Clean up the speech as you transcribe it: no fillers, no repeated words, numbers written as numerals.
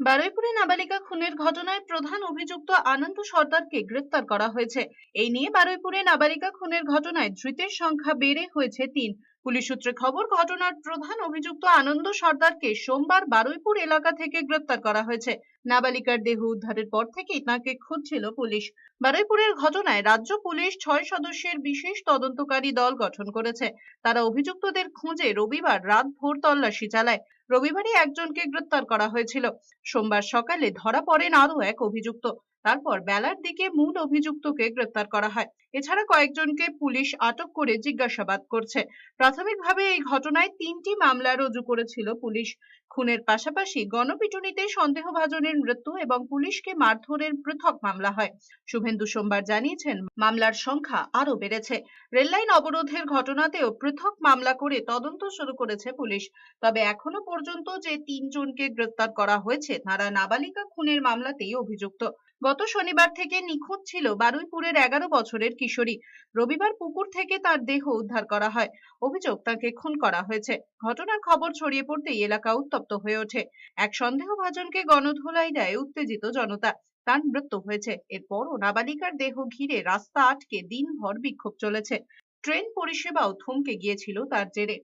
বারুইপুরে নাবালিকা খুনের ঘটনায় প্রধান অভিযুক্ত আনন্দ সর্দারকে গ্রেফতার করা হয়েছে। এই নিয়ে বারুইপুরে নাবালিকা খুনের ঘটনায় ধৃতের সংখ্যা বেড়ে হয়েছে ৩। পুলিশ সূত্রে খবর, ঘটনার প্রধান অভিযুক্ত আনন্দ সর্দারকে সোমবার বারুইপুর এলাকা থেকে গ্রেফতার করা হয়েছে। নাবালিকার দেহ উদ্ধারের পর থেকেই তাঁকে খুঁজছিল পুলিশ। বারুইপুরের ঘটনায় রাজ্য পুলিশ ৬ সদস্যের বিশেষ তদন্তকারী দল গঠন করেছে। তারা অভিযুক্তদের খুঁজে রবিবার রাতভর তল্লাশি চালায়। রবিবারই একজনকে গ্রেফতার করা হয়েছিল। সোমবার সকালে ধরা পড়েন আরও এক অভিযুক্ত। তারপর বেলার দিকে মূল অভিযুক্তকে গ্রেফতার করা হয়। এছাড়া কয়েকজনকে পুলিশ আটক করে জিজ্ঞাসাবাদ করছে। প্রাথমিকভাবে এই ঘটনায় ৩টি মামলা রুজু করেছিল পুলিশ। খুনের পাশাপাশি গণপিটুনিতে সন্দেহভাজনের মৃত্যু এবং পুলিশকে মারধরের পৃথক মামলা হয়। শুভেন্দু সোমবার জানিয়েছেন, মামলার সংখ্যা আরও বেড়েছে। রেললাইন অবরোধের ঘটনাতেও পৃথক মামলা করে তদন্ত শুরু করেছে পুলিশ। তবে এখনো পর্যন্ত যে ৩ জনকে গ্রেফতার করা হয়েছে তারা নাবালিকা খুনের মামলাতেই অভিযুক্ত। গত শনিবার থেকে নিখোঁজ ছিল বারুইপুরের ১১ বছরের কিশোরী। রবিবার পুকুর থেকে তার দেহ উদ্ধার করা হয়। অভিযোগ, তাকে খুন করা হয়েছে। ঘটনার খবর ছড়িয়ে পড়তেই এলাকা উত্তপ্ত হয়ে ওঠে। এক সন্দেহভাজনকে গণধোলাই দেয় উত্তেজিত জনতা। তার মৃত্যু হয়েছে। এরপরও নাবালিকার দেহ ঘিরে রাস্তা আটকে দিনভর বিক্ষোভ চলেছে। ট্রেন পরিষেবাও থমকে গিয়েছিল তার জেরে।